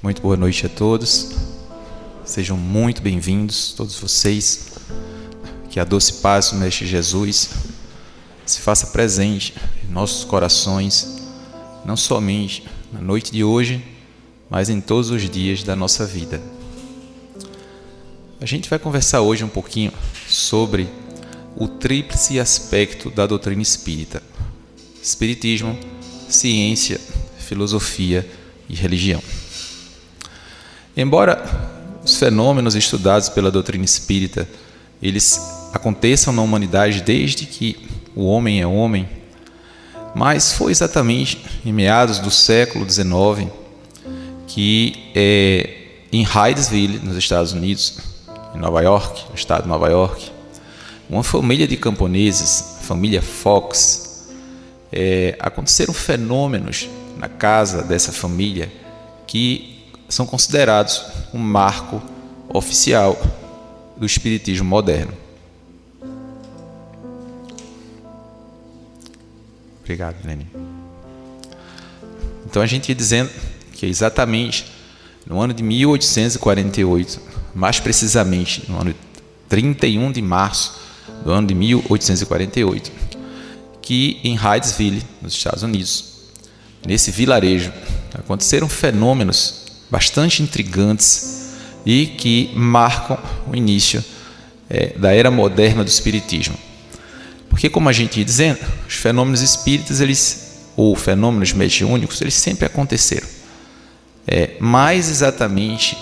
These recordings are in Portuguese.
Muito boa noite a todos. Sejam muito bem-vindos, todos vocês. Que a doce paz do Mestre Jesus se faça presente em nossos corações, não somente na noite de hoje, mas em todos os dias da nossa vida. A gente vai conversar hoje um pouquinho sobre o tríplice aspecto da doutrina espírita: espiritismo, ciência, filosofia e religião. Embora os fenômenos estudados pela doutrina espírita eles aconteçam na humanidade desde que o homem é homem, mas foi exatamente em meados do século XIX que em Hydesville, nos Estados Unidos, em Nova York, no estado de Nova York, uma família de camponeses, a família Fox, aconteceram fenômenos na casa dessa família que são considerados um marco oficial do espiritismo moderno. Obrigado, Lenny. Então a gente ia dizendo que exatamente no ano de 1848, mais precisamente no ano 31 de março do ano de 1848, que em Hydesville, nos Estados Unidos, nesse vilarejo, aconteceram fenômenos bastante intrigantes e que marcam o início da era moderna do espiritismo. Porque, como a gente ia dizendo, os fenômenos espíritas, ou fenômenos mediúnicos, eles sempre aconteceram. Mais exatamente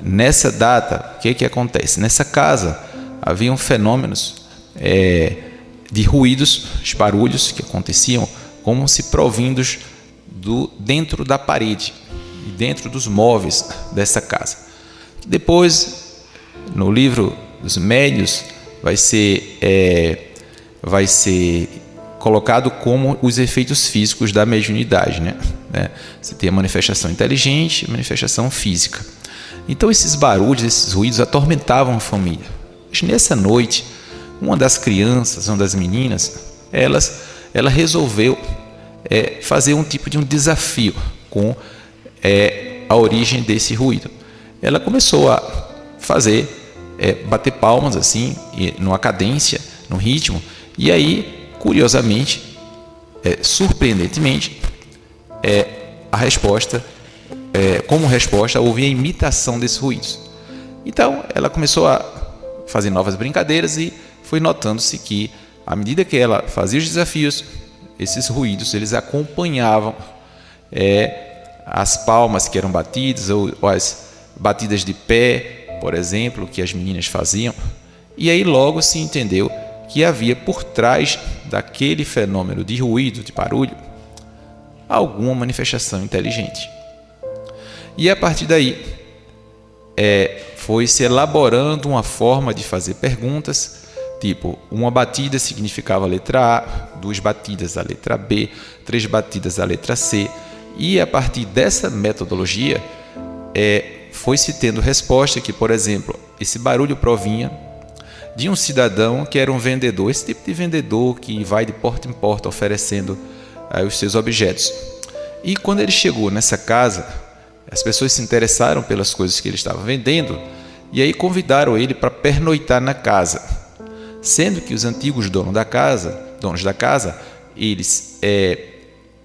nessa data, o que acontece? Nessa casa haviam fenômenos de ruídos, os barulhos que aconteciam como se provindos dentro da parede e dentro dos móveis dessa casa. Depois, no livro dos médiuns, vai ser colocado como os efeitos físicos da mediunidade, né? Você tem a manifestação inteligente e a manifestação física. Então, esses barulhos, esses ruídos atormentavam a família. Mas nessa noite, uma das crianças, uma das meninas, ela resolveu fazer um tipo de um desafio com a origem desse ruído. Ela começou a bater palmas assim, numa cadência, num ritmo, e aí, curiosamente, surpreendentemente, a resposta, como resposta, houve a imitação desses ruídos. Então, ela começou a fazer novas brincadeiras e foi notando-se que, à medida que ela fazia os desafios, esses ruídos eles acompanhavam as palmas que eram batidas ou as batidas de pé, por exemplo, que as meninas faziam. E aí logo se entendeu que havia por trás daquele fenômeno de ruído, de barulho, alguma manifestação inteligente. E a partir daí foi se elaborando uma forma de fazer perguntas, tipo, uma batida significava a letra A, 2 batidas a letra B, 3 batidas a letra C, e a partir dessa metodologia foi se tendo resposta que, por exemplo, esse barulho provinha de um cidadão que era um vendedor, esse tipo de vendedor que vai de porta em porta oferecendo os seus objetos. E quando ele chegou nessa casa, as pessoas se interessaram pelas coisas que ele estava vendendo e aí convidaram ele para pernoitar na casa, sendo que os antigos donos da casa, eles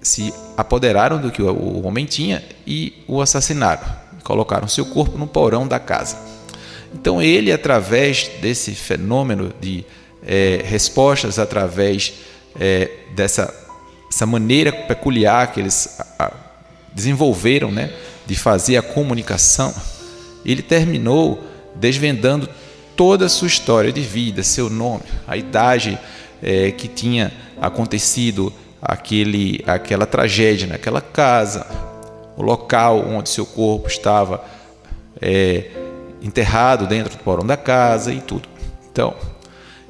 se apoderaram do que o homem tinha e o assassinaram, colocaram seu corpo no porão da casa. Então ele, através desse fenômeno de respostas, através dessa maneira peculiar que eles desenvolveram, né, de fazer a comunicação, ele terminou desvendando toda a sua história de vida, seu nome, a idade que tinha acontecido aquela tragédia naquela casa, o local onde seu corpo estava enterrado dentro do porão da casa e tudo.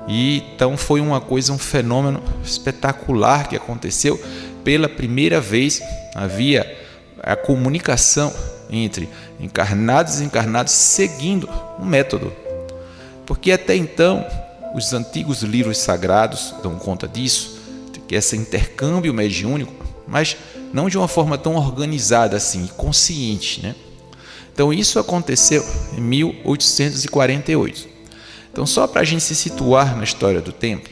Então foi um fenômeno espetacular que aconteceu. Pela primeira vez havia a comunicação entre encarnados e desencarnados seguindo um método. Porque até então os antigos livros sagrados dão conta disso, que esse intercâmbio mediúnico, mas não de uma forma tão organizada assim, consciente, né? Então isso aconteceu em 1848. Então só para a gente se situar na história do tempo,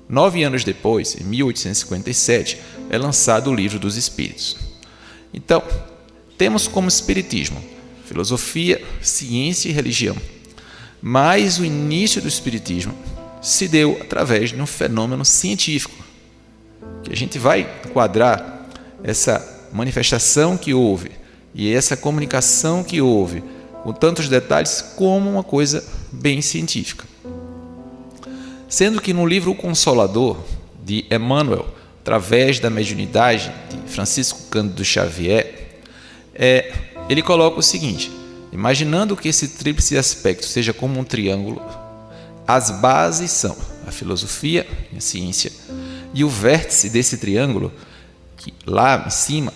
9 anos depois, em 1857, é lançado o Livro dos Espíritos. Então, temos como espiritismo filosofia, ciência e religião. Mas o início do espiritismo se deu através de um fenômeno científico, que a gente vai enquadrar essa manifestação que houve e essa comunicação que houve, com tantos detalhes, como uma coisa bem científica. Sendo que no livro O Consolador, de Emmanuel, através da mediunidade de Francisco Cândido Xavier, ele coloca o seguinte: imaginando que esse tríplice aspecto seja como um triângulo, as bases são a filosofia, a ciência, e o vértice desse triângulo, que lá em cima,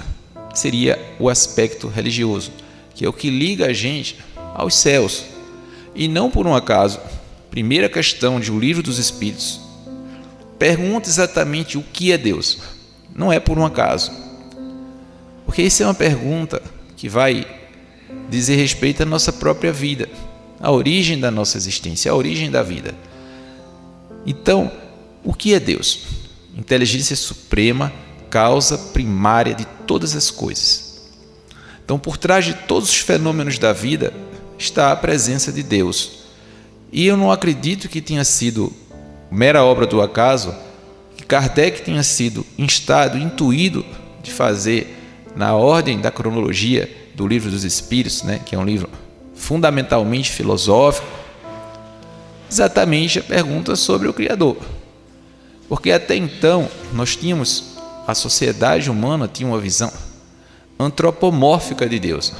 seria o aspecto religioso, que é o que liga a gente aos céus. E não por um acaso, primeira questão de O Livro dos Espíritos pergunta exatamente o que é Deus. Não é por um acaso, porque isso é uma pergunta que vai dizer respeito à nossa própria vida, à origem da nossa existência, à origem da vida. Então, o que é Deus? Inteligência suprema, causa primária de todas as coisas. Então, por trás de todos os fenômenos da vida está a presença de Deus. E eu não acredito que tenha sido mera obra do acaso que Kardec tenha sido instado, intuído de fazer na ordem da cronologia do Livro dos Espíritos, que é um livro fundamentalmente filosófico, exatamente a pergunta sobre o Criador. Porque até então a sociedade humana tinha uma visão antropomórfica de Deus.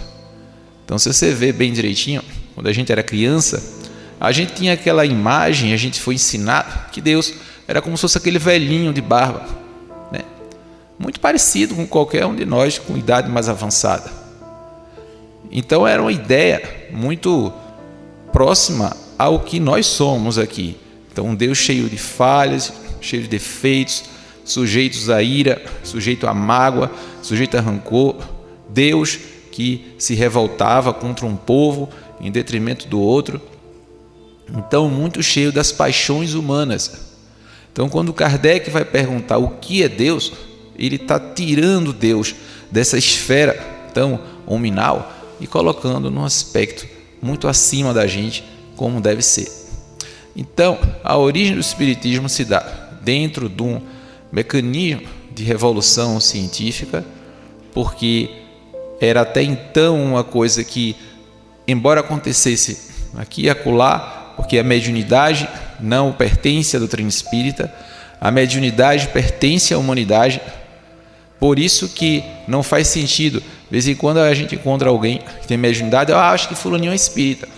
Então, se você vê bem direitinho, quando a gente era criança, a gente tinha aquela imagem, a gente foi ensinado que Deus era como se fosse aquele velhinho de barba, muito parecido com qualquer um de nós com idade mais avançada. Então era uma ideia muito próxima ao que nós somos aqui. Então um Deus cheio de falhas, cheio de defeitos, sujeitos à ira, sujeito à mágoa, sujeito a rancor, Deus que se revoltava contra um povo em detrimento do outro. Então muito cheio das paixões humanas. Então quando Kardec vai perguntar o que é Deus, ele está tirando Deus dessa esfera tão hominal e colocando num aspecto muito acima da gente, como deve ser. Então, a origem do espiritismo se dá dentro de um mecanismo de revolução científica, porque era até então uma coisa que, embora acontecesse aqui e acolá, porque a mediunidade não pertence à doutrina espírita, a mediunidade pertence à humanidade. Por isso que não faz sentido, de vez em quando a gente encontra alguém que tem mediunidade, eu acho que fulaninho é espírita.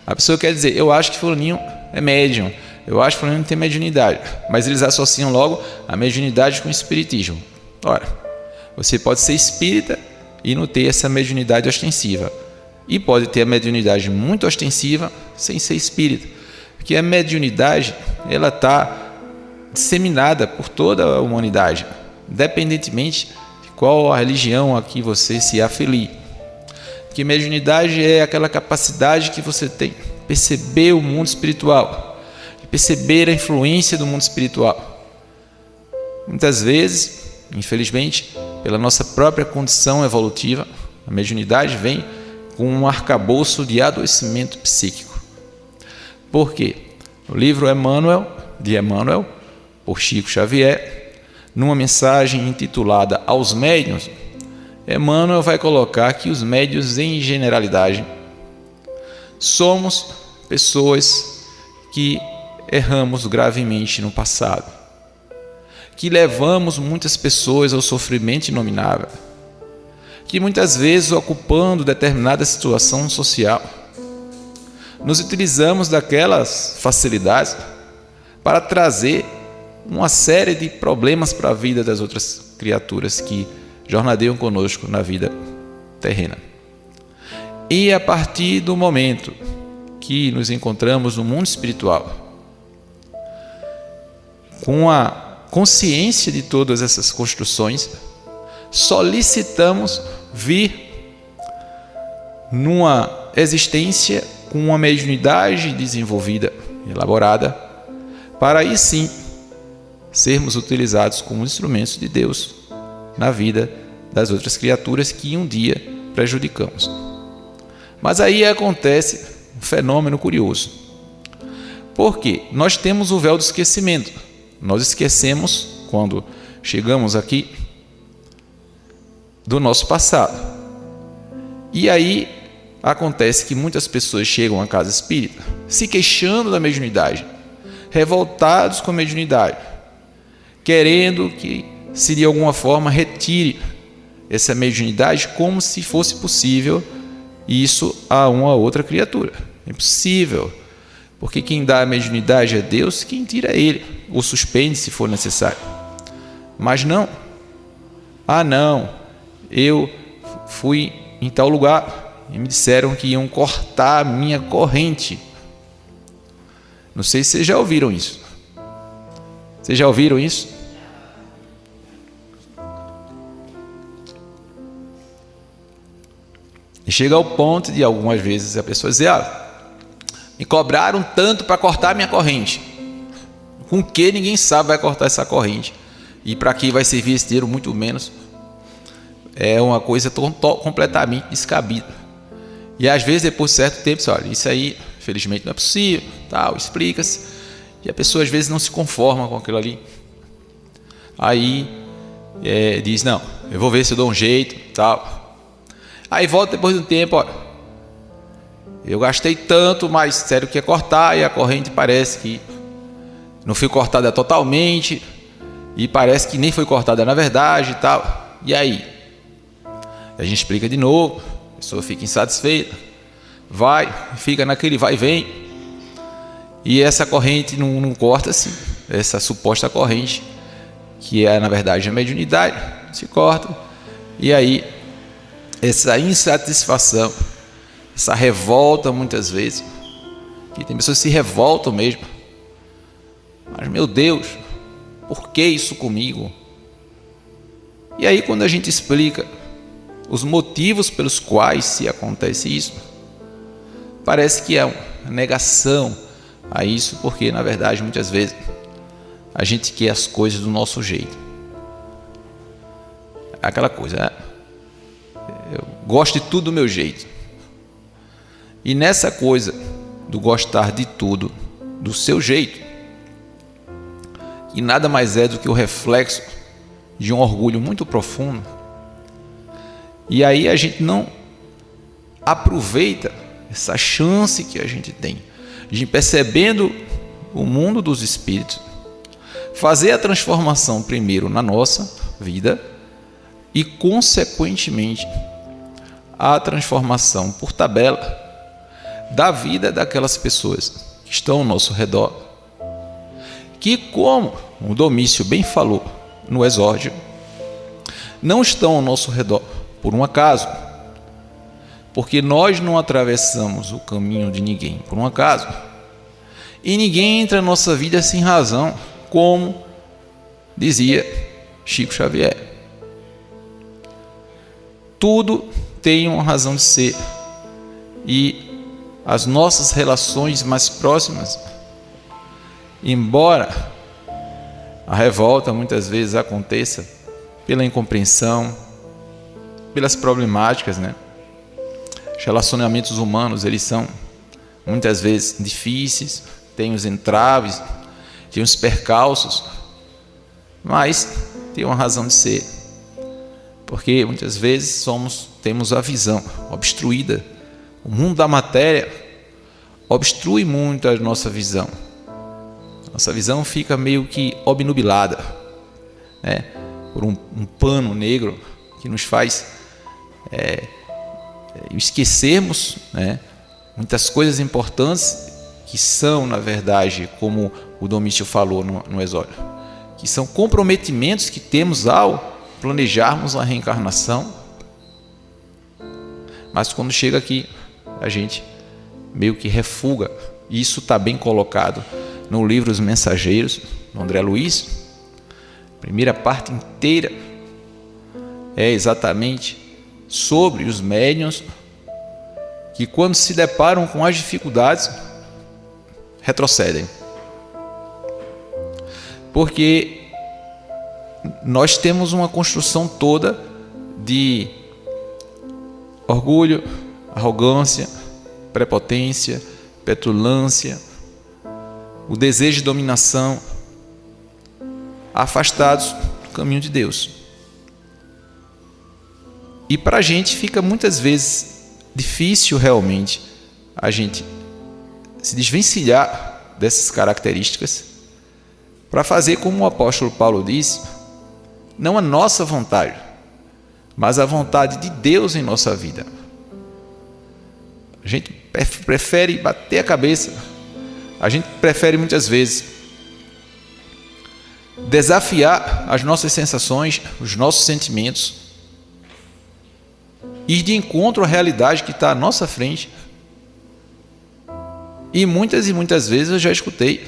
A pessoa quer dizer, eu acho que fulaninho é médium, eu acho que fulaninho tem mediunidade, mas eles associam logo a mediunidade com o espiritismo. Ora, você pode ser espírita e não ter essa mediunidade ostensiva, e pode ter a mediunidade muito ostensiva sem ser espírita, porque a mediunidade ela está disseminada por toda a humanidade, independentemente de qual a religião a que você se afilie. Porque mediunidade é aquela capacidade que você tem de perceber o mundo espiritual, de perceber a influência do mundo espiritual. Muitas vezes, infelizmente, pela nossa própria condição evolutiva, a mediunidade vem com um arcabouço de adoecimento psíquico. Por quê? O livro de Emmanuel, por Chico Xavier, numa mensagem intitulada Aos Médiuns, Emmanuel vai colocar que os médiuns, em generalidade, somos pessoas que erramos gravemente no passado, que levamos muitas pessoas ao sofrimento inominável, que muitas vezes, ocupando determinada situação social, nos utilizamos daquelas facilidades para trazer uma série de problemas para a vida das outras criaturas que jornadeiam conosco na vida terrena. E a partir do momento que nos encontramos no mundo espiritual, com a consciência de todas essas construções, solicitamos vir numa existência com uma mediunidade desenvolvida, elaborada, para aí sim sermos utilizados como instrumentos de Deus na vida das outras criaturas que um dia prejudicamos. Mas aí acontece um fenômeno curioso. Porque nós temos o véu do esquecimento. Nós esquecemos, quando chegamos aqui, do nosso passado. E aí acontece que muitas pessoas chegam à casa espírita se queixando da mediunidade, revoltados com a mediunidade, querendo que se de alguma forma retire essa mediunidade, como se fosse possível isso a uma outra criatura. É impossível, porque quem dá a mediunidade é Deus, quem tira é Ele, ou suspende se for necessário. Mas não. Não, eu fui em tal lugar e me disseram que iam cortar a minha corrente. Não sei se vocês já ouviram isso. Vocês já ouviram isso? E chega ao ponto de algumas vezes a pessoa dizer: me cobraram tanto para cortar a minha corrente. Com que ninguém sabe vai cortar essa corrente. E para que vai servir esse dinheiro, muito menos. É uma coisa completamente descabida. E às vezes, depois de certo tempo, você olha, isso aí, felizmente, não é possível, tal, explica-se. E a pessoa às vezes não se conforma com aquilo ali. Aí diz: não, eu vou ver se eu dou um jeito, tal. Aí volta depois de um tempo: olha, eu gastei tanto, mas sério que é cortar, e a corrente parece que não foi cortada totalmente, e parece que nem foi cortada na verdade e tal. E aí? A gente explica de novo, a pessoa fica insatisfeita, fica naquele vai e vem, e essa corrente não corta-se, essa suposta corrente, que é na verdade a mediunidade, se corta, e aí essa insatisfação, essa revolta muitas vezes, que tem pessoas que se revoltam mesmo, mas meu Deus, por que isso comigo? E aí quando a gente explica os motivos pelos quais se acontece isso, parece que é uma negação a isso, porque na verdade muitas vezes a gente quer as coisas do nosso jeito. Aquela coisa, né? Eu gosto de tudo do meu jeito. E nessa coisa do gostar de tudo do seu jeito, que nada mais é do que o reflexo de um orgulho muito profundo, e aí a gente não aproveita essa chance que a gente tem de, percebendo o mundo dos espíritos, fazer a transformação primeiro na nossa vida e consequentemente a transformação por tabela da vida daquelas pessoas que estão ao nosso redor, que, como o Domício bem falou no exórdio, não estão ao nosso redor por um acaso, porque nós não atravessamos o caminho de ninguém por um acaso, e ninguém entra na nossa vida sem razão, como dizia Chico Xavier. Tudo tem uma razão de ser, e as nossas relações mais próximas, embora a revolta muitas vezes aconteça pela incompreensão, pelas problemáticas, né? Os relacionamentos humanos, eles são muitas vezes difíceis, tem os entraves, tem os percalços, mas tem uma razão de ser, porque muitas vezes temos a visão obstruída. O mundo da matéria obstrui muito a nossa visão. Nossa visão fica meio que obnubilada, né? Por um pano negro que nos faz esquecermos, né, muitas coisas importantes que são, na verdade, como o Domício falou no exórdio, que são comprometimentos que temos ao planejarmos a reencarnação. Mas quando chega aqui, a gente meio que refuga. Isso está bem colocado no livro Os Mensageiros, do André Luiz. A primeira parte inteira é exatamente sobre os médiuns que quando se deparam com as dificuldades, retrocedem. Porque nós temos uma construção toda de orgulho, arrogância, prepotência, petulância, o desejo de dominação, afastados do caminho de Deus. E para a gente fica muitas vezes difícil realmente a gente se desvencilhar dessas características para fazer como o apóstolo Paulo disse, não a nossa vontade, mas a vontade de Deus em nossa vida. A gente prefere bater a cabeça, a gente prefere muitas vezes desafiar as nossas sensações, os nossos sentimentos, ir de encontro à realidade que está à nossa frente. E muitas vezes eu já escutei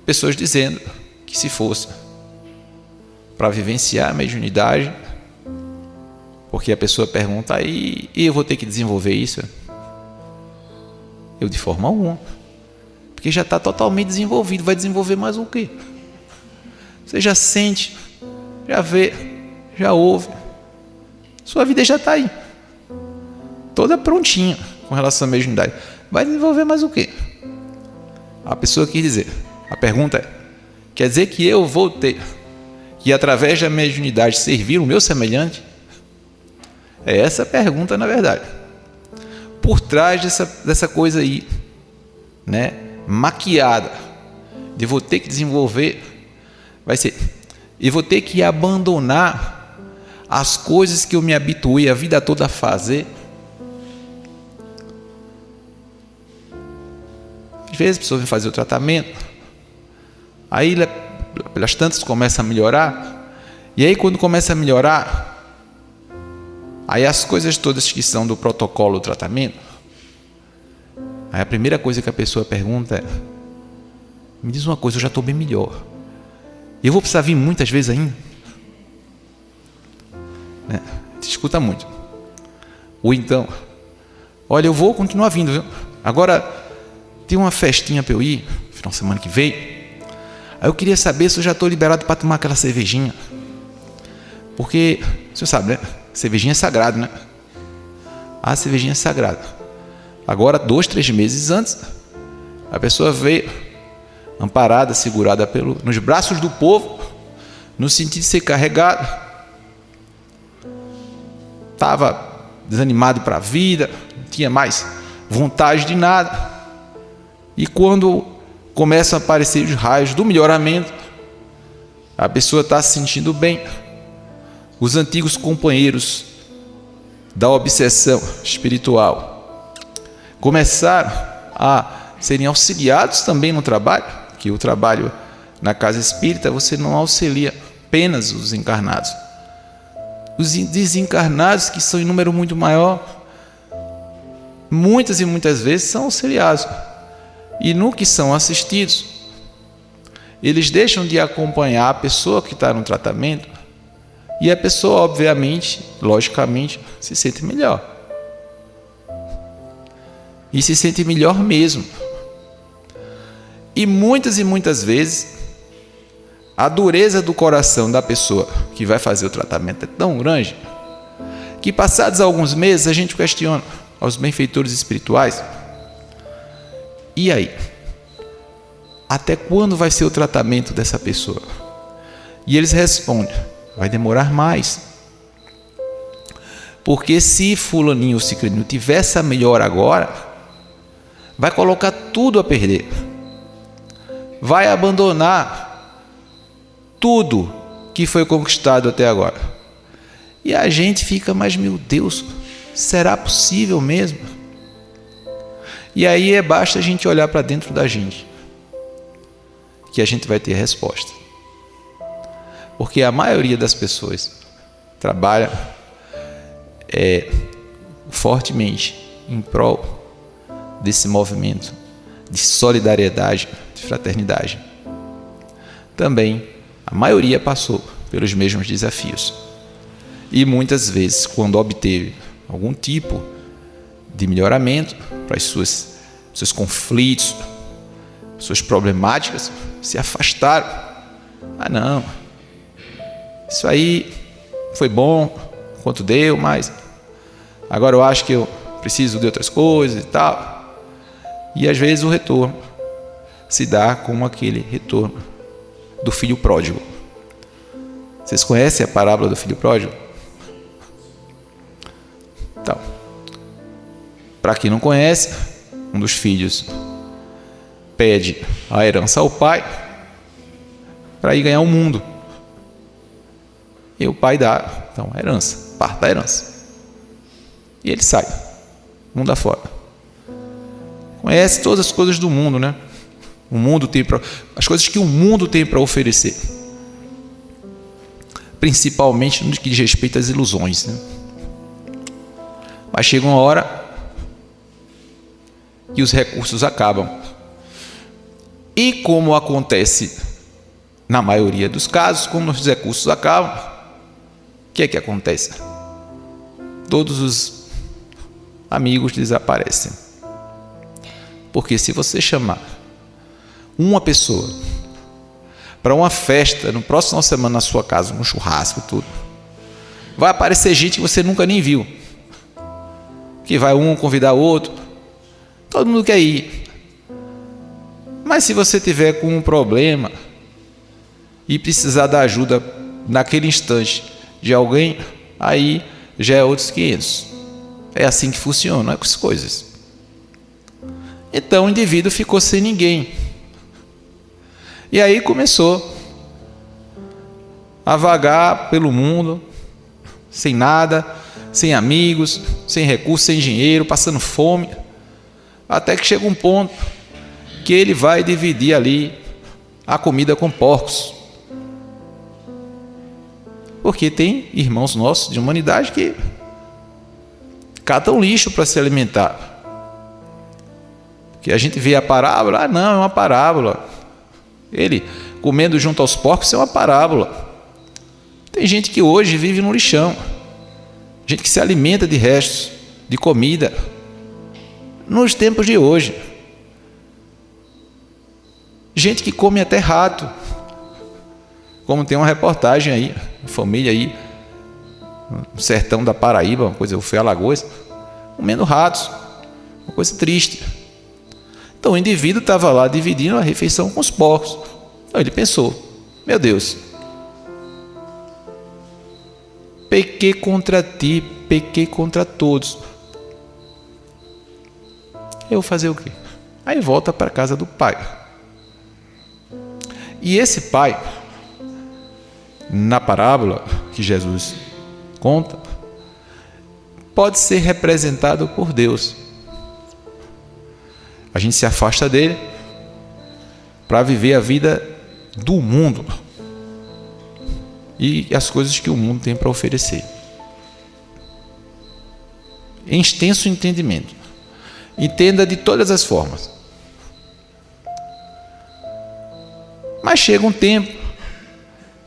pessoas dizendo que se fosse para vivenciar a mediunidade, porque a pessoa pergunta, e eu vou ter que desenvolver isso? Eu, de forma alguma, porque já está totalmente desenvolvido, vai desenvolver mais o quê? Você já sente, já vê, já ouve, sua vida já está aí, toda prontinha com relação à mediunidade. Vai desenvolver mais o quê? A pessoa quis dizer, a pergunta é, quer dizer que eu vou ter que, através da mediunidade, servir o meu semelhante? É essa a pergunta, na verdade. Por trás dessa coisa aí, né, maquiada, de vou ter que desenvolver, vai ser, e vou ter que abandonar as coisas que eu me habituei a vida toda a fazer. Às vezes a pessoa vem fazer o tratamento, aí pelas tantas começa a melhorar, e aí quando começa a melhorar, aí as coisas todas que são do protocolo do tratamento, aí a primeira coisa que a pessoa pergunta é, me diz uma coisa, eu já estou bem melhor, e eu vou precisar vir muitas vezes ainda? Né? Te escuta muito. Ou então, olha, eu vou continuar vindo, viu? Agora tem uma festinha para eu ir, final de semana que vem, aí eu queria saber se eu já estou liberado para tomar aquela cervejinha, porque, você sabe, né? Cervejinha é sagrado, né? A cervejinha é sagrada. Agora, 2, 3 meses antes, a pessoa veio amparada, segurada nos braços do povo, no sentido de ser carregada, estava desanimado para a vida, não tinha mais vontade de nada. E quando começam a aparecer os raios do melhoramento, a pessoa está se sentindo bem. Os antigos companheiros da obsessão espiritual começaram a serem auxiliados também no trabalho, que o trabalho na casa espírita você não auxilia apenas os encarnados. Os desencarnados, que são em número muito maior, muitas e muitas vezes são auxiliados. E no que são assistidos, eles deixam de acompanhar a pessoa que está no tratamento, e a pessoa, obviamente, logicamente, se sente melhor. E se sente melhor mesmo. E muitas vezes, a dureza do coração da pessoa que vai fazer o tratamento é tão grande, que passados alguns meses a gente questiona aos benfeitores espirituais, e aí? Até quando vai ser o tratamento dessa pessoa? E eles respondem, vai demorar mais. Porque se fulaninho ou ciclaninho tiver essa melhora agora, vai colocar tudo a perder. Vai abandonar tudo que foi conquistado até agora. E a gente fica, mas meu Deus, será possível mesmo? E aí basta a gente olhar para dentro da gente, que a gente vai ter resposta. Porque a maioria das pessoas trabalha fortemente em prol desse movimento de solidariedade, de fraternidade. Também a maioria passou pelos mesmos desafios. E muitas vezes, quando obteve algum tipo de melhoramento para os seus conflitos, suas problemáticas, se afastaram. Ah, não, isso aí foi bom enquanto deu, mas agora eu acho que eu preciso de outras coisas e tal. E às vezes o retorno se dá como aquele retorno do filho pródigo. Vocês conhecem a parábola do filho pródigo? Então, para quem não conhece, um dos filhos pede a herança ao pai para ir ganhar o mundo. E o pai dá, então, a herança, parte da herança. E ele sai, mundo afora. Conhece todas as coisas do mundo, né? O mundo tem as coisas que o mundo tem para oferecer. Principalmente no que diz respeito às ilusões, né? Mas chega uma hora que os recursos acabam. E como acontece na maioria dos casos, como os recursos acabam, o que é que acontece? Todos os amigos desaparecem. Porque se você chamar uma pessoa para uma festa no próximo semana na sua casa, um churrasco, tudo, vai aparecer gente que você nunca nem viu. Que vai um convidar o outro, todo mundo quer ir. Mas se você tiver com um problema e precisar da ajuda naquele instante de alguém, aí já é outros 500. É assim que funciona as coisas. Então o indivíduo ficou sem ninguém. E aí começou a vagar pelo mundo, sem nada, sem amigos, sem recursos, sem dinheiro, passando fome, até que chega um ponto que ele vai dividir ali a comida com porcos. Porque tem irmãos nossos de humanidade que catam lixo para se alimentar. Que a gente vê a parábola, não, é uma parábola. Ele comendo junto aos porcos é uma parábola. Tem gente que hoje vive no lixão. Gente que se alimenta de restos de comida nos tempos de hoje. Gente que come até rato. Como tem uma reportagem aí, família aí, no sertão da Paraíba, uma coisa, eu fui a Alagoas, comendo ratos, uma coisa triste. Então o indivíduo estava lá dividindo a refeição com os porcos. Então ele pensou, meu Deus, pequei contra ti, pequei contra todos. Eu vou fazer o quê? Aí volta para a casa do pai. E esse pai, na parábola que Jesus conta, pode ser representado por Deus. A gente se afasta dele para viver a vida do mundo e as coisas que o mundo tem para oferecer. Em extenso entendimento. Entenda de todas as formas. Mas chega um tempo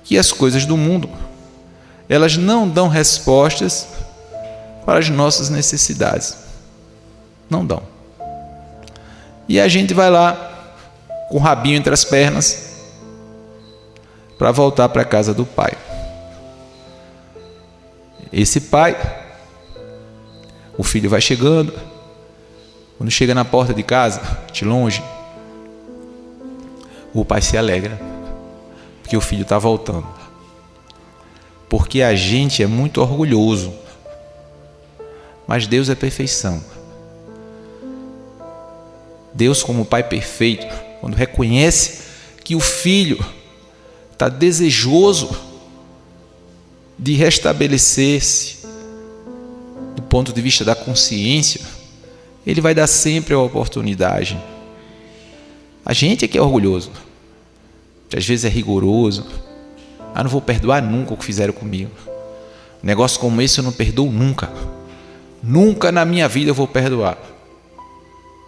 que as coisas do mundo, elas não dão respostas para as nossas necessidades. Não dão. E a gente vai lá com o rabinho entre as pernas para voltar para a casa do pai. Esse pai, o filho vai chegando, quando chega na porta de casa, de longe, o pai se alegra, porque o filho está voltando. Porque a gente é muito orgulhoso, mas Deus é perfeição. Deus, como Pai perfeito, quando reconhece que o filho está desejoso de restabelecer-se do ponto de vista da consciência, Ele vai dar sempre a oportunidade. A gente é que é orgulhoso, às vezes é rigoroso. Não vou perdoar nunca o que fizeram comigo. Um negócio como esse eu não perdoo nunca. Nunca na minha vida eu vou perdoar.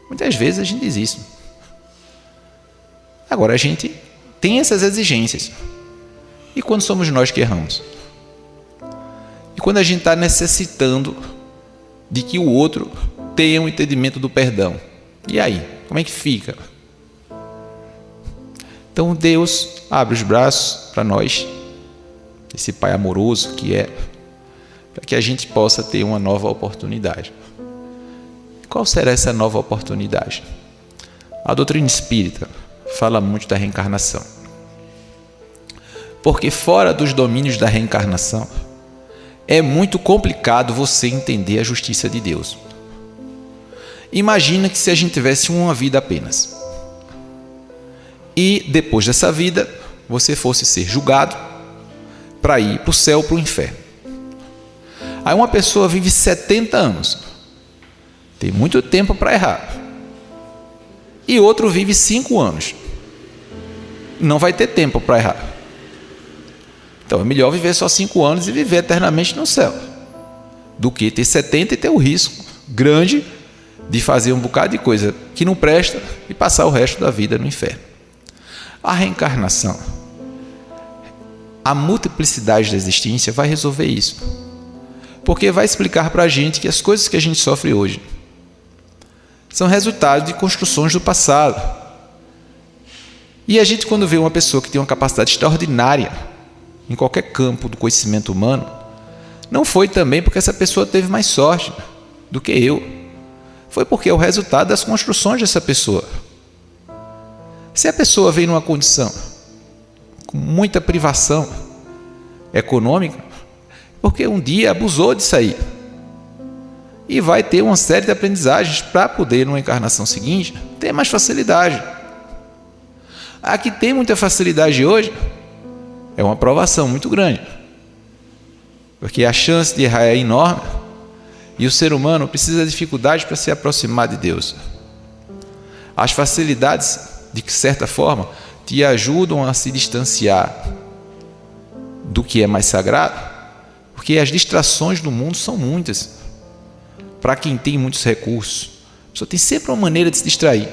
Muitas vezes a gente diz isso. Agora a gente tem essas exigências. E quando somos nós que erramos? E quando a gente está necessitando de que o outro tenha um entendimento do perdão. E aí, como é que fica? Então Deus abre os braços para nós, esse Pai amoroso que é, para que a gente possa ter uma nova oportunidade. Qual será essa nova oportunidade? A doutrina espírita fala muito da reencarnação. Porque fora dos domínios da reencarnação, é muito complicado você entender a justiça de Deus. Imagina que se a gente tivesse uma vida apenas, e depois dessa vida, você fosse ser julgado para ir para o céu ou para o inferno. Aí uma pessoa vive 70 anos, tem muito tempo para errar, e outro vive 5 anos, não vai ter tempo para errar. Então é melhor viver só 5 anos e viver eternamente no céu, do que ter 70 e ter o risco grande de fazer um bocado de coisa que não presta e passar o resto da vida no inferno. A reencarnação, a multiplicidade da existência vai resolver isso, porque vai explicar para a gente que as coisas que a gente sofre hoje são resultado de construções do passado. E a gente, quando vê uma pessoa que tem uma capacidade extraordinária em qualquer campo do conhecimento humano, não foi também porque essa pessoa teve mais sorte do que eu. Foi porque é o resultado das construções dessa pessoa. Se a pessoa vem numa condição com muita privação econômica, porque um dia abusou disso aí, e vai ter uma série de aprendizagens para poder, numa encarnação seguinte, ter mais facilidade. A que tem muita facilidade hoje é uma provação muito grande, porque a chance de errar é enorme, e o ser humano precisa de dificuldade para se aproximar de Deus. As facilidades, de certa forma, te ajudam a se distanciar do que é mais sagrado, porque as distrações do mundo são muitas. Para quem tem muitos recursos, a pessoa tem sempre uma maneira de se distrair.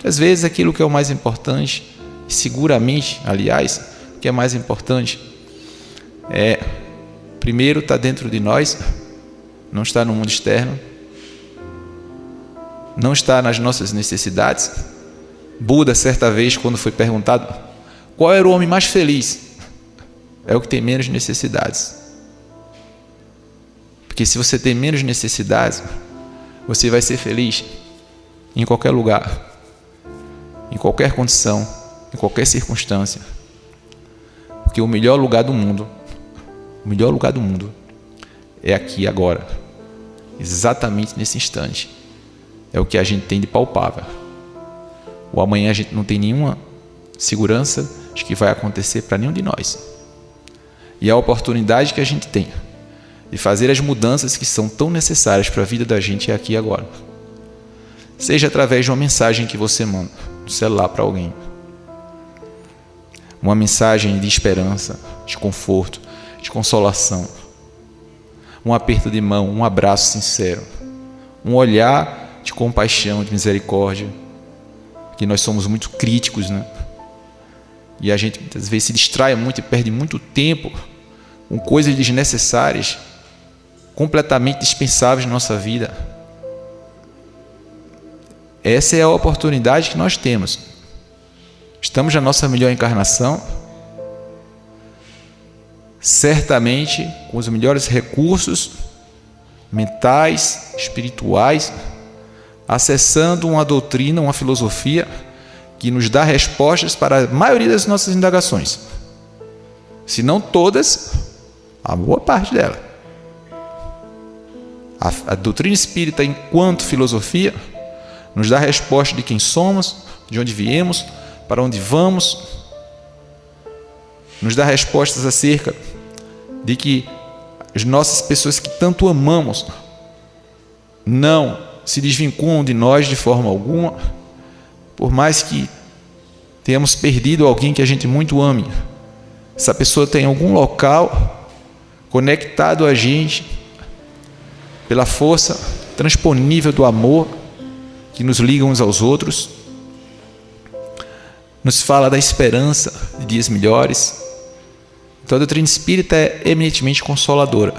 Às vezes aquilo que é o mais importante, seguramente, aliás, o que é mais importante é, primeiro, está dentro de nós, não está no mundo externo, não está nas nossas necessidades. Buda, certa vez, quando foi perguntado qual era o homem mais feliz, é o que tem menos necessidades. Porque se você tem menos necessidades, você vai ser feliz em qualquer lugar, em qualquer condição, em qualquer circunstância. Porque o melhor lugar do mundo é aqui agora, exatamente nesse instante. É o que a gente tem de palpável. O amanhã a gente não tem nenhuma segurança de que vai acontecer para nenhum de nós. E a oportunidade que a gente tem de fazer as mudanças que são tão necessárias para a vida da gente é aqui agora. Seja através de uma mensagem que você manda no celular para alguém, uma mensagem de esperança, de conforto, de consolação, um aperto de mão, um abraço sincero, um olhar de compaixão, de misericórdia, que nós somos muito críticos, né? E a gente às vezes se distrai muito e perde muito tempo com coisas desnecessárias, completamente dispensáveis na nossa vida. Essa é a oportunidade que nós temos. Estamos na nossa melhor encarnação, certamente com os melhores recursos mentais, espirituais, acessando uma doutrina, uma filosofia que nos dá respostas para a maioria das nossas indagações. Se não todas, a boa parte dela. A doutrina espírita, enquanto filosofia, nos dá a resposta de quem somos, de onde viemos, para onde vamos. Nos dá respostas acerca de que as nossas pessoas que tanto amamos não se desvinculam de nós de forma alguma, por mais que tenhamos perdido alguém que a gente muito ame. Essa pessoa tem algum local conectado a gente pela força transponível do amor que nos liga uns aos outros, nos fala da esperança de dias melhores. Então a doutrina espírita é eminentemente consoladora.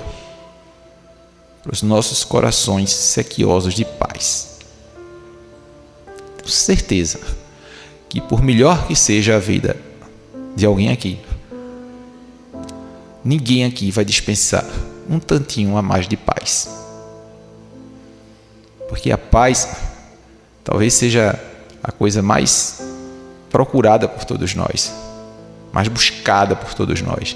para os nossos corações sequiosos de paz. Tenho certeza que, por melhor que seja a vida de alguém aqui, ninguém aqui vai dispensar um tantinho a mais de paz. Porque a paz talvez seja a coisa mais procurada por todos nós, mais buscada por todos nós.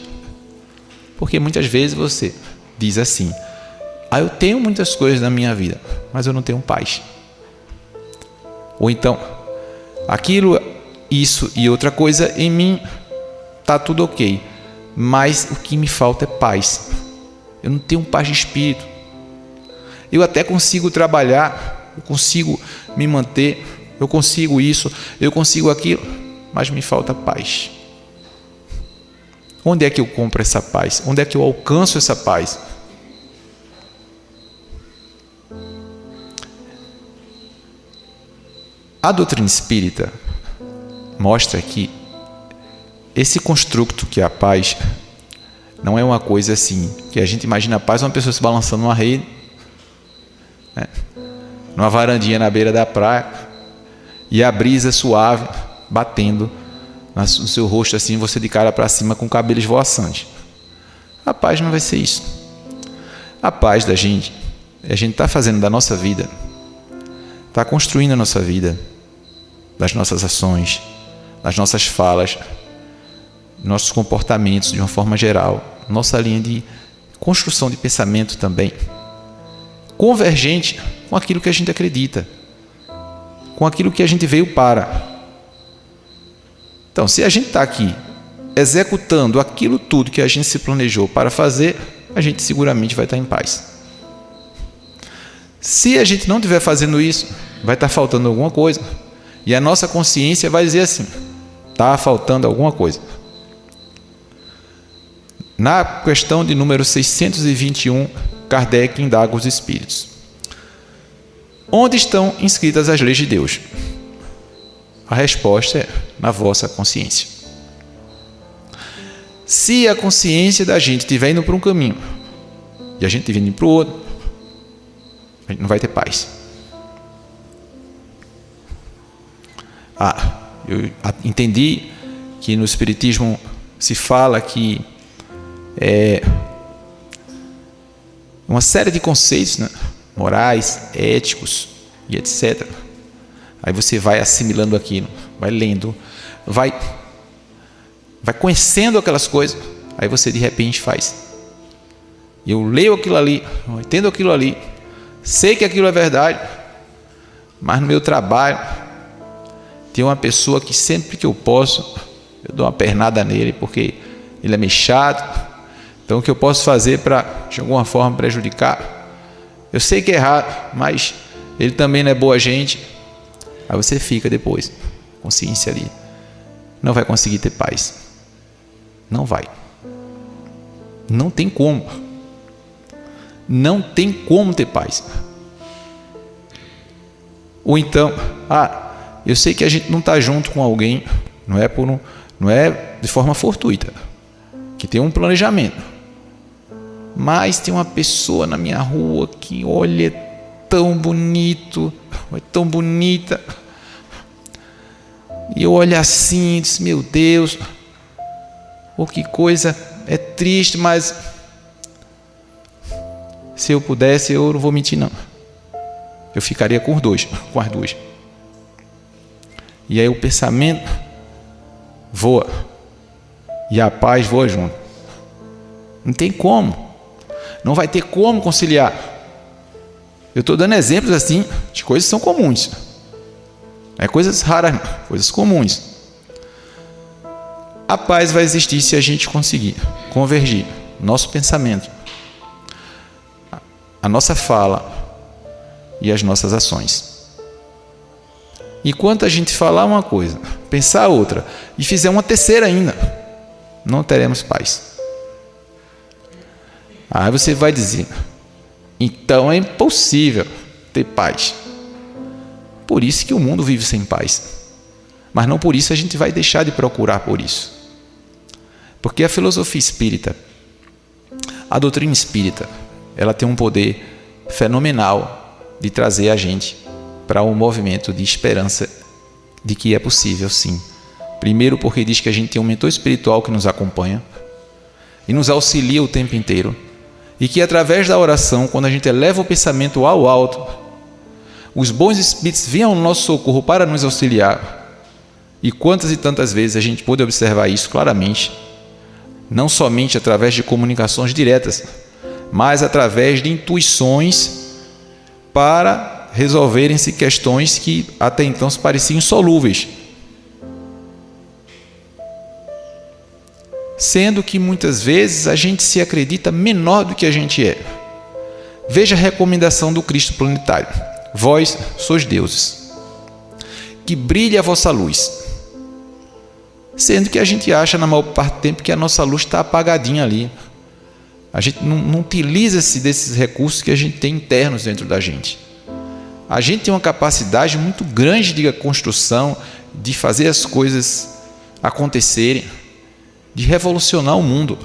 Porque muitas vezes você diz assim: eu tenho muitas coisas na minha vida, mas eu não tenho paz. Ou então, aquilo, isso e outra coisa em mim está tudo ok, mas o que me falta é paz. Eu não tenho paz de espírito. Eu até consigo trabalhar, eu consigo me manter, eu consigo isso, eu consigo aquilo, mas me falta paz. Onde é que eu compro essa paz? Onde é que eu alcanço essa paz? A doutrina espírita mostra que esse construto que é a paz não é uma coisa assim, que a gente imagina a paz uma pessoa se balançando numa rede, né, numa varandinha na beira da praia, e a brisa suave batendo no seu rosto assim, você de cara para cima com o cabelo esvoaçante. A paz não vai ser isso. A paz da gente, a gente está fazendo da nossa vida, está construindo a nossa vida, das nossas ações, das nossas falas, nossos comportamentos de uma forma geral, nossa linha de construção de pensamento também, convergente com aquilo que a gente acredita, com aquilo que a gente veio para. Então, se a gente está aqui executando aquilo tudo que a gente se planejou para fazer, a gente seguramente vai estar em paz. Se a gente não estiver fazendo isso, vai estar faltando alguma coisa, e a nossa consciência vai dizer assim: está faltando alguma coisa. Na questão de número 621, Kardec indaga os espíritos: onde estão inscritas as leis de Deus? A resposta é: na vossa consciência. Se a consciência da gente estiver indo para um caminho e a gente estiver indo para o outro, a gente não vai ter paz. Eu entendi que no Espiritismo se fala que uma série de conceitos, né, morais, éticos e etc. Aí você vai assimilando aquilo, vai lendo, vai conhecendo aquelas coisas, aí você de repente faz. Eu leio aquilo ali, eu entendo aquilo ali, sei que aquilo é verdade, mas no meu trabalho tem uma pessoa que sempre que eu posso, eu dou uma pernada nele, porque ele é meio chato. Então o que eu posso fazer para, de alguma forma, prejudicar? Eu sei que é errado, mas ele também não é boa gente. Aí você fica depois, consciência ali, não vai conseguir ter paz. Não vai. Não tem como. Não tem como ter paz. Ou então, eu sei que a gente não está junto com alguém, não é de forma fortuita, que tem um planejamento. Mas tem uma pessoa na minha rua que, olha, é tão bonito, é tão bonita. E eu olho assim e disse: meu Deus, que coisa, é triste, mas se eu pudesse, eu não vou mentir não, eu ficaria com as duas. E aí o pensamento voa e a paz voa junto. Não tem como. Não vai ter como conciliar. Eu estou dando exemplos assim de coisas que são comuns. Não é coisas raras, não, coisas comuns. A paz vai existir se a gente conseguir convergir nosso pensamento, a nossa fala e as nossas ações. Enquanto a gente falar uma coisa, pensar outra e fizer uma terceira ainda, não teremos paz. Aí você vai dizer: então é impossível ter paz. Por isso que o mundo vive sem paz. Mas não por isso a gente vai deixar de procurar por isso. Porque a filosofia espírita, a doutrina espírita, ela tem um poder fenomenal de trazer a gente para um movimento de esperança de que é possível, sim. Primeiro porque diz que a gente tem um mentor espiritual que nos acompanha e nos auxilia o tempo inteiro, e que através da oração, quando a gente eleva o pensamento ao alto, os bons espíritos vêm ao nosso socorro para nos auxiliar. E quantas e tantas vezes a gente pôde observar isso claramente, não somente através de comunicações diretas, mas através de intuições para resolverem-se questões que até então se pareciam insolúveis. Sendo que muitas vezes a gente se acredita menor do que a gente é. Veja a recomendação do Cristo planetário: vós sois deuses, que brilhe a vossa luz. Sendo que a gente acha na maior parte do tempo que a nossa luz está apagadinha ali. A gente não utiliza-se desses recursos que a gente tem internos dentro da gente. A gente tem uma capacidade muito grande de construção, de fazer as coisas acontecerem, de revolucionar o mundo.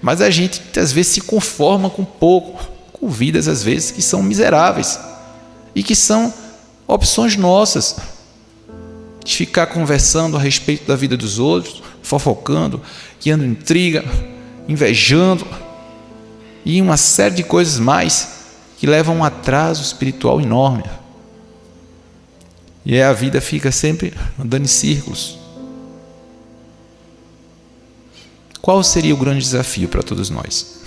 Mas a gente às vezes se conforma com pouco, com vidas às vezes que são miseráveis e que são opções nossas, de ficar conversando a respeito da vida dos outros, fofocando, criando intriga, invejando e uma série de coisas mais que levam a um atraso espiritual enorme. E a vida fica sempre andando em círculos. Qual seria o grande desafio para todos nós?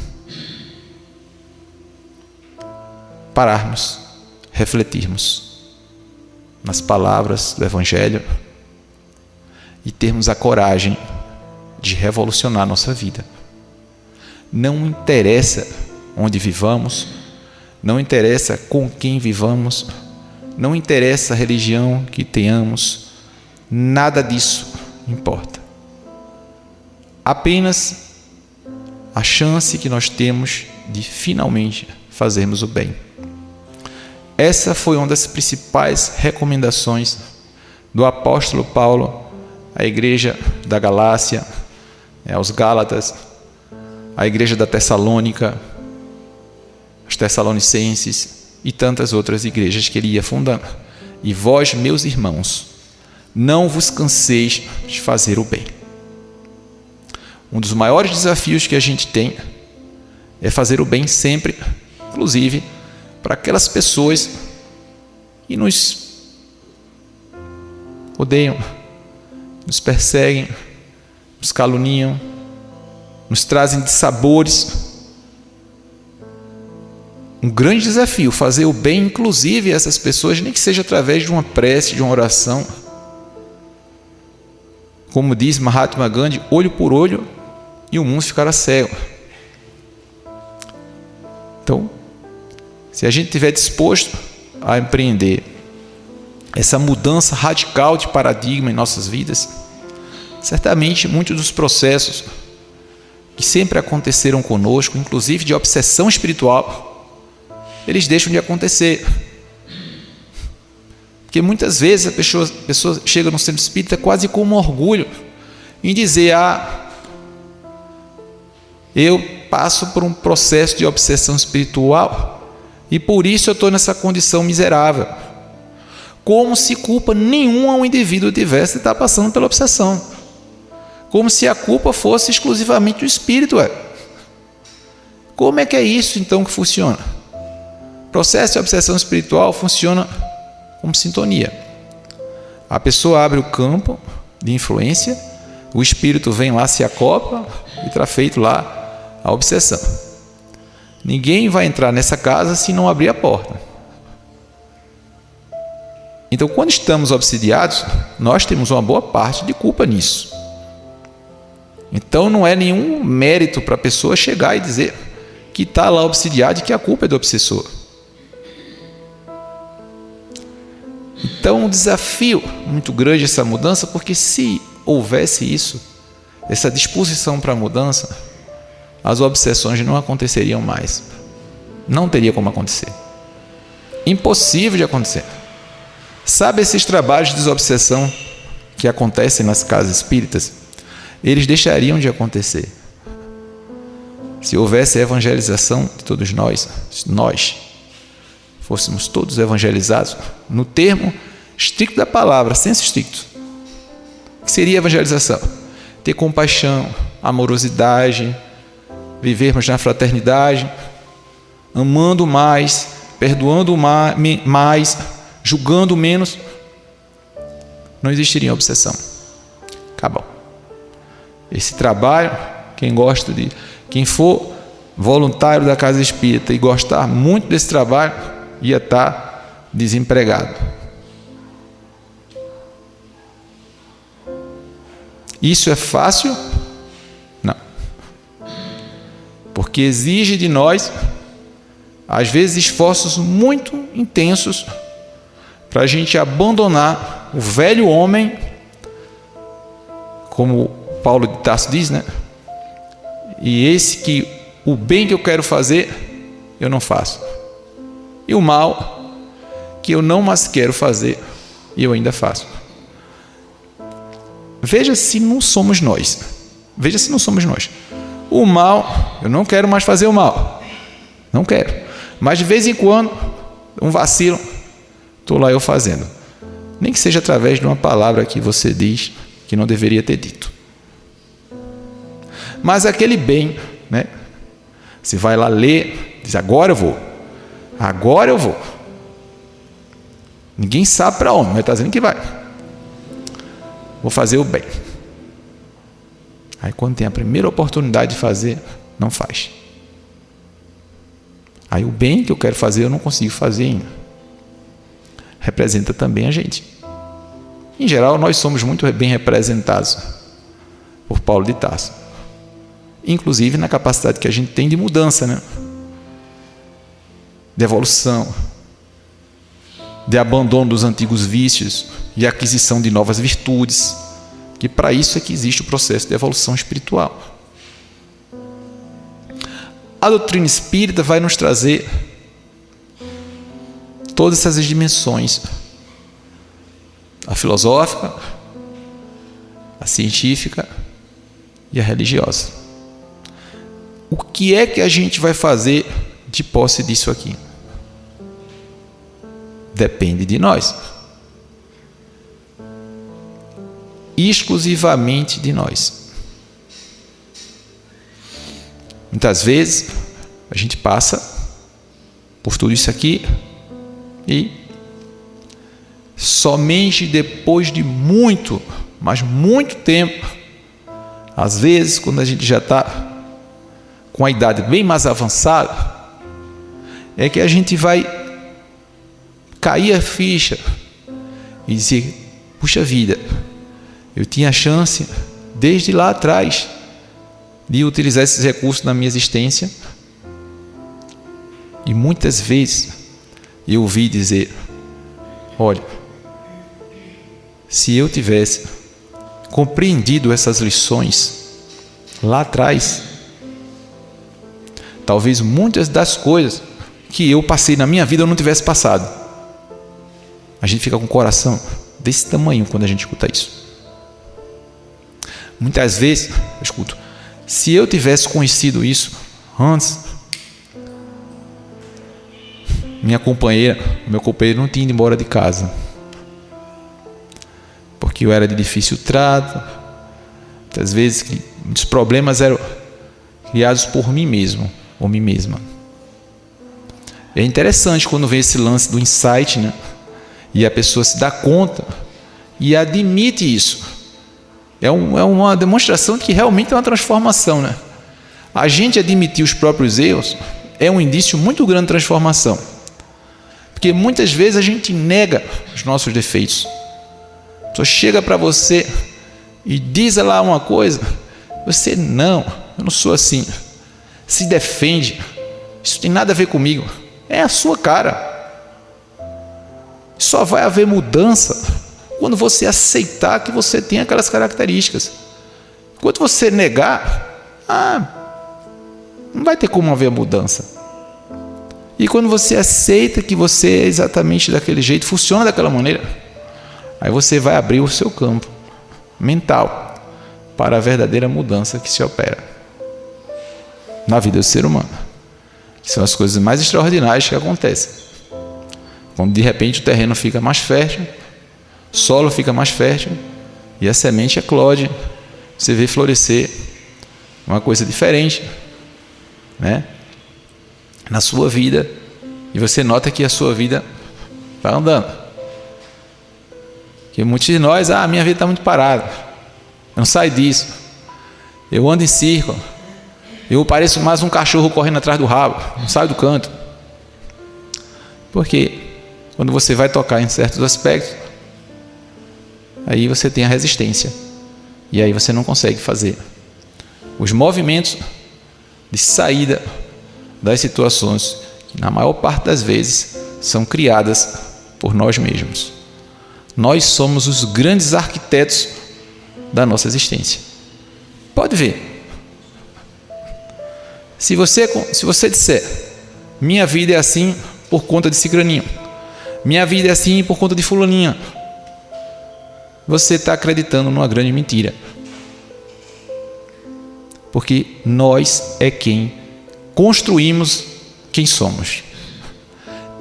Pararmos, refletirmos nas palavras do Evangelho e termos a coragem de revolucionar nossa vida. Não interessa onde vivamos, não interessa com quem vivamos, não interessa a religião que tenhamos, nada disso importa. Apenas a chance que nós temos de finalmente fazermos o bem. Essa foi uma das principais recomendações do apóstolo Paulo à igreja da Galácia, aos Gálatas, à igreja da Tessalônica, os Tessalonicenses e tantas outras igrejas que ele ia fundando. E vós, meus irmãos, não vos canseis de fazer o bem. Um dos maiores desafios que a gente tem é fazer o bem sempre, inclusive para aquelas pessoas que nos odeiam, nos perseguem, nos caluniam, nos trazem dissabores. Um grande desafio, fazer o bem, inclusive a essas pessoas, nem que seja através de uma prece, de uma oração. Como diz Mahatma Gandhi, olho por olho e o mundo ficará cego. Então, se a gente estiver disposto a empreender essa mudança radical de paradigma em nossas vidas, certamente muitos dos processos que sempre aconteceram conosco, inclusive de obsessão espiritual, eles deixam de acontecer. Porque muitas vezes a pessoa chega no centro espírita quase com um orgulho em dizer: eu passo por um processo de obsessão espiritual e por isso eu estou nessa condição miserável. Como se culpa nenhuma um indivíduo tivesse de estar passando pela obsessão. Como se a culpa fosse exclusivamente do espírito. Como é que é isso então que funciona? O processo de obsessão espiritual funciona como sintonia. A pessoa abre o campo de influência, o espírito vem lá, se acopla e está feito lá a obsessão. Ninguém vai entrar nessa casa se não abrir a porta. Então, quando estamos obsidiados, nós temos uma boa parte de culpa nisso. Então, não é nenhum mérito para a pessoa chegar e dizer que está lá obsidiado e que a culpa é do obsessor. Então, um desafio muito grande essa mudança, porque se houvesse isso, essa disposição para a mudança, as obsessões não aconteceriam mais. Não teria como acontecer. Impossível de acontecer. Sabe esses trabalhos de desobsessão que acontecem nas casas espíritas? Eles deixariam de acontecer. Se houvesse evangelização de todos nós, se nós fôssemos todos evangelizados, no termo estricto da palavra, senso estricto, o que seria evangelização? Ter compaixão, amorosidade, vivermos na fraternidade, amando mais, perdoando mais, julgando menos, não existiria obsessão. Acabou. Esse trabalho, quem for voluntário da Casa Espírita e gostar muito desse trabalho, ia estar desempregado. Isso é fácil? Não. Porque exige de nós, às vezes, esforços muito intensos para a gente abandonar o velho homem, como Paulo de Tarso diz, né? E esse que o bem que eu quero fazer, eu não faço. E o mal que eu não mais quero fazer, eu ainda faço. Veja se não somos nós. Veja se não somos nós. O mal, eu não quero mais fazer o mal. Não quero. Mas de vez em quando, um vacilo, estou lá eu fazendo. Nem que seja através de uma palavra que você diz que não deveria ter dito. Mas aquele bem, né? Você vai lá ler, diz, agora eu vou. Agora eu vou. Ninguém sabe para onde, mas está dizendo que vai. Vou fazer o bem. Aí quando tem a primeira oportunidade de fazer, não faz. Aí o bem que eu quero fazer, eu não consigo fazer ainda. Representa também a gente. Em geral, nós somos muito bem representados por Paulo de Tarso. Inclusive na capacidade que a gente tem de mudança, né? De evolução, de abandono dos antigos vícios e aquisição de novas virtudes, que para isso é que existe o processo de evolução espiritual. A doutrina espírita vai nos trazer todas essas dimensões: a filosófica, a científica e a religiosa. O que é que a gente vai fazer de posse disso aqui? Depende de nós. Exclusivamente de nós. Muitas vezes a gente passa por tudo isso aqui e somente depois de muito, mas muito tempo, às vezes quando a gente já está com a idade bem mais avançada, é que a gente vai cair a ficha e dizer, puxa vida, eu tinha a chance desde lá atrás de utilizar esses recursos na minha existência, e muitas vezes eu ouvi dizer, olha, se eu tivesse compreendido essas lições lá atrás, talvez muitas das coisas que eu passei na minha vida eu não tivesse passado. A gente fica com o coração desse tamanho quando a gente escuta isso. Muitas vezes eu escuto, se eu tivesse conhecido isso antes, minha companheira, meu companheiro não tinha ido embora de casa, porque eu era de difícil trato. Muitas vezes muitos problemas eram criados por mim mesmo ou mim mesma. É interessante quando vem esse lance do insight, né? E a pessoa se dá conta e admite isso. É uma demonstração de que realmente é uma transformação, né? A gente admitir os próprios erros é um indício muito grande de transformação. Porque muitas vezes a gente nega os nossos defeitos. A pessoa chega para você e diz lá uma coisa, você, não, eu não sou assim. Se defende, isso tem nada a ver comigo. É a sua cara. Só vai haver mudança quando você aceitar que você tem aquelas características. Enquanto você negar, não vai ter como haver mudança. E quando você aceita que você é exatamente daquele jeito, funciona daquela maneira, aí você vai abrir o seu campo mental para a verdadeira mudança que se opera. na vida do ser humano. Que são as coisas mais extraordinárias que acontecem. Quando de repente o terreno fica mais fértil, o solo fica mais fértil e a semente eclode, você vê florescer uma coisa diferente, né, na sua vida, e você nota que a sua vida vai andando. Que muitos de nós, minha vida está muito parada, eu não saio disso, eu ando em círculo, eu pareço mais um cachorro correndo atrás do rabo, não saio do canto. Porque quando você vai tocar em certos aspectos, aí você tem a resistência, e aí você não consegue fazer os movimentos de saída das situações que na maior parte das vezes são criadas por nós mesmos. Nós somos os grandes arquitetos da nossa existência. Pode ver. Se você disser, minha vida é assim por conta de cicraninho, minha vida é assim por conta de fulaninha, você está acreditando numa grande mentira. Porque nós é quem construímos quem somos.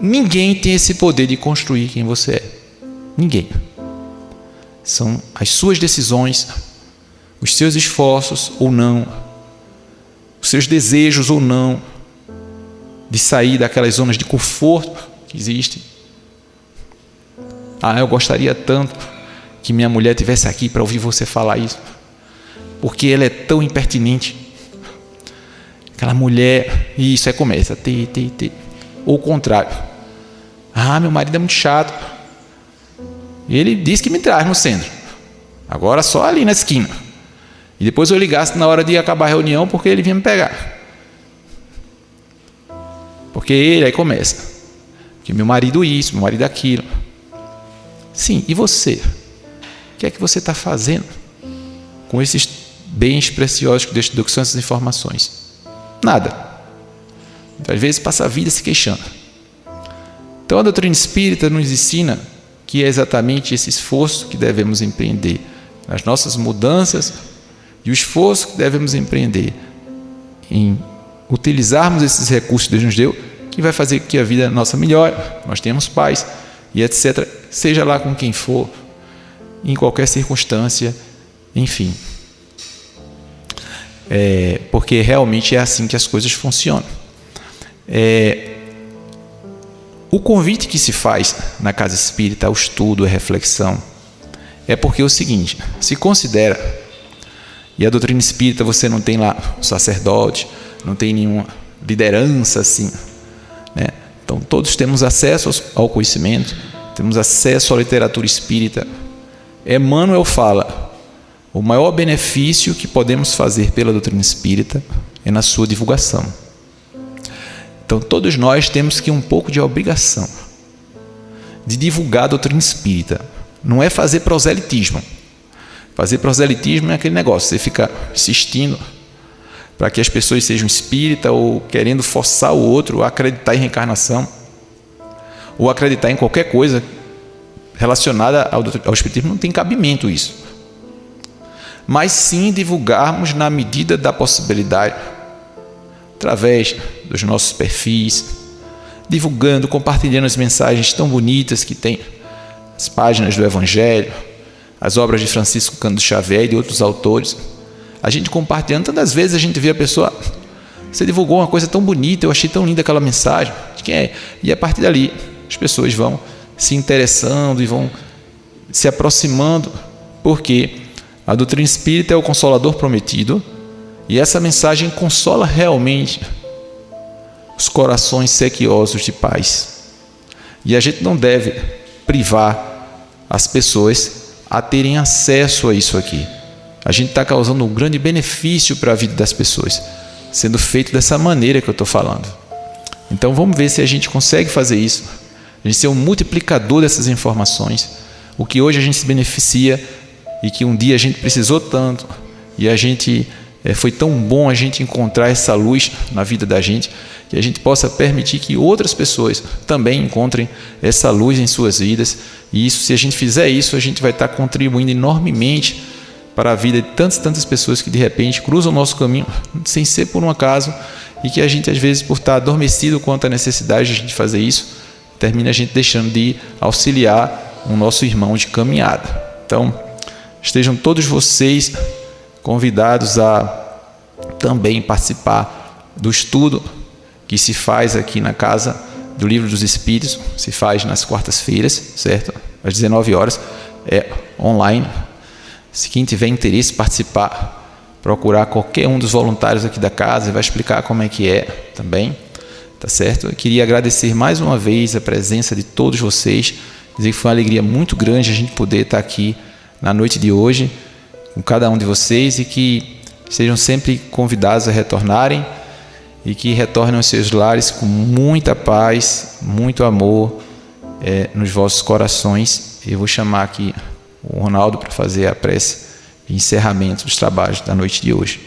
Ninguém tem esse poder de construir quem você é. Ninguém. São as suas decisões, os seus esforços ou não, os seus desejos ou não, de sair daquelas zonas de conforto que existem. Eu gostaria tanto que minha mulher estivesse aqui para ouvir você falar isso, porque ela é tão impertinente. Aquela mulher, isso é começa, ou o contrário. Meu marido é muito chato. Ele disse que me traz no centro, agora só ali na esquina. E depois eu ligasse na hora de acabar a reunião, porque ele vinha me pegar. Porque ele aí começa, que meu marido isso, meu marido aquilo. Sim, e você? O que é que você está fazendo com esses bens preciosos que são essas informações? Nada. Às vezes passa a vida se queixando. Então a doutrina espírita nos ensina que é exatamente esse esforço que devemos empreender nas nossas mudanças e o esforço que devemos empreender em utilizarmos esses recursos que Deus nos deu, que vai fazer que a vida nossa melhore, nós tenhamos paz e etc., seja lá com quem for, em qualquer circunstância, enfim. Porque realmente é assim que as coisas funcionam. O convite que se faz na casa espírita ao estudo, à reflexão, é porque é o seguinte: se considera, e a doutrina espírita você não tem lá um sacerdote, não tem nenhuma liderança assim, né? Então todos temos acesso ao conhecimento, temos acesso à literatura espírita. Emmanuel fala: o maior benefício que podemos fazer pela doutrina espírita é na sua divulgação. Então todos nós temos que um pouco de obrigação de divulgar a doutrina espírita. Não é fazer proselitismo. Fazer proselitismo é aquele negócio, você fica insistindo para que as pessoas sejam espírita, ou querendo forçar o outro a acreditar em reencarnação, ou acreditar em qualquer coisa relacionada ao espiritismo. Não tem cabimento isso. Mas sim divulgarmos na medida da possibilidade, através dos nossos perfis, divulgando, compartilhando as mensagens tão bonitas que tem as páginas do Evangelho, as obras de Francisco Cândido Xavier e de outros autores. A gente compartilhando, tantas vezes a gente vê a pessoa: você divulgou uma coisa tão bonita, eu achei tão linda aquela mensagem, de quem é? E a partir dali as pessoas vão se interessando e vão se aproximando, porque a doutrina espírita é o consolador prometido, e essa mensagem consola realmente os corações sequiosos de paz. E a gente não deve privar as pessoas a terem acesso a isso aqui. A gente está causando um grande benefício para a vida das pessoas, sendo feito dessa maneira que eu estou falando. Então vamos ver se a gente consegue fazer isso, a gente ser um multiplicador dessas informações, o que hoje a gente se beneficia e que um dia a gente precisou tanto, e a gente foi tão bom a gente encontrar essa luz na vida da gente, que a gente possa permitir que outras pessoas também encontrem essa luz em suas vidas. E isso, se a gente fizer isso, a gente vai estar contribuindo enormemente para a vida de tantas pessoas que de repente cruzam o nosso caminho sem ser por um acaso, e que a gente às vezes, por estar adormecido quanto à necessidade de a gente fazer isso, termina a gente deixando de auxiliar o nosso irmão de caminhada. Então, estejam todos vocês convidados a também participar do estudo que se faz aqui na Casa do Livro dos Espíritos, se faz nas quartas-feiras, certo? Às 19 horas, é online. Se quem tiver interesse em participar, procurar qualquer um dos voluntários aqui da casa, vai explicar como é que é também, tá certo? Eu queria agradecer mais uma vez a presença de todos vocês, dizer que foi uma alegria muito grande a gente poder estar aqui na noite de hoje com cada um de vocês, e que sejam sempre convidados a retornarem, e que retornem aos seus lares com muita paz, muito amor nos vossos corações. Eu vou chamar aqui o Ronaldo para fazer a prece de encerramento dos trabalhos da noite de hoje.